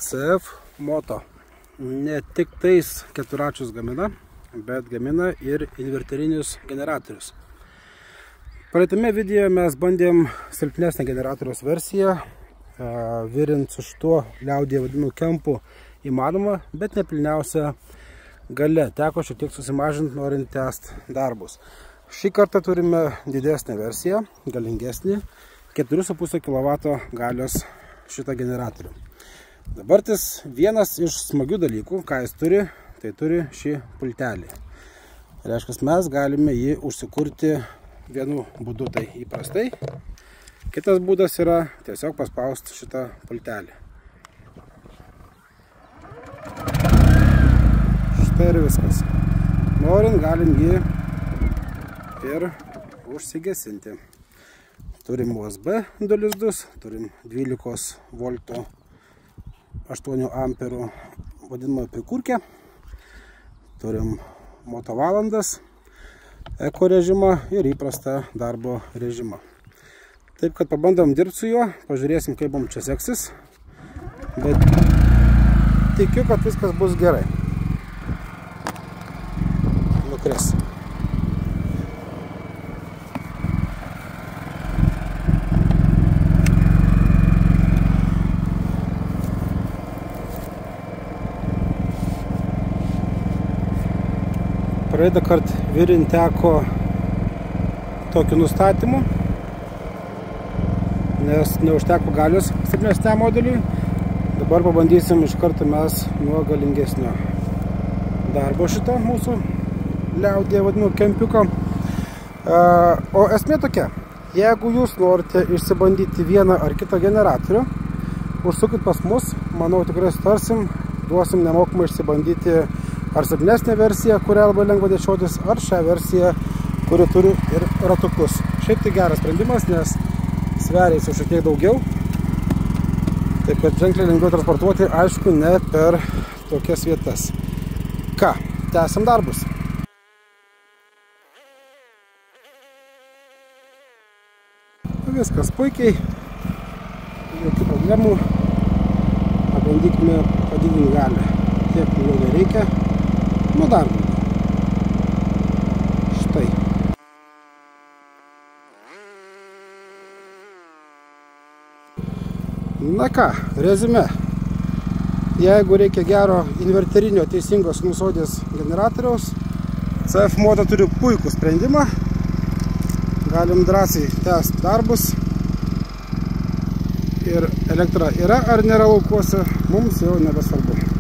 CF Moto ne tik tais keturračius gamina, bet gamina ir inverterinius generatorius. Praeitame videoje mes bandėm silpnesnę generatoriaus versiją, virint su šituo liaudyje vadinu kempu įmanoma, bet nepilniausia gale. Teko šiek tiek susimažinti, norint tęsti darbus. Šį kartą turime didesnę versiją, galingesnį, 4,5 kW galios šitą generatorių. Dabartis vienas iš smagių dalykų, ką jis turi, tai turi šį pultelį. Reiškia, mes galime jį užsikurti vienu būdu, tai įprastai. Kitas būdas yra tiesiog paspausti šitą pultelį. Štai ir viskas. Norint, galim jį ir užsigesinti. Turim USB du lizdus, turim 12 V 8 amperų vadinamą prikurkę, turim motovalandas, eko režimą ir įprastą darbo režimą. Taip, kad pabandom dirbti su juo, pažiūrėsim, kaip mums čia seksis, bet tikiu, kad viskas bus gerai. Nukris. Praeitą kartą virint teko tokiu nustatymu, nes neužteko galios 7 modeliui. Dabar pabandysim iš karto mes nuo galingesnio darbo šito mūsų liaudyje vadinu kempiuko. O esmė tokia, jeigu jūs norite išsibandyti vieną ar kitą generatorių, užsukit pas mus, manau tikrai sutarsim, duosim nemokamai išsibandyti ar silpnesnė versija, kurią labai lengva nešiotis, ar šią versiją, kuri turi ir ratukus. Šiaip tai geras sprendimas, nes sveria jis jau šiek tiek daugiau. Taip kad ženkliai lengviau transportuoti, aišku, ne per tokias vietas. Ką, tęsiam darbus. Viskas puikiai, jokių problemų. Pabandykime padidinti galią. Tiek jau nereikia. Nu dar. Štai. Na ką, rezume. Jeigu reikia gero inverterinio teisingos sinusoidės generatoriaus, CF Moto turi puikų sprendimą. Galim drąsiai tęsti darbus. Ir elektra yra ar nėra laukuose, mums jau nebesvarbu.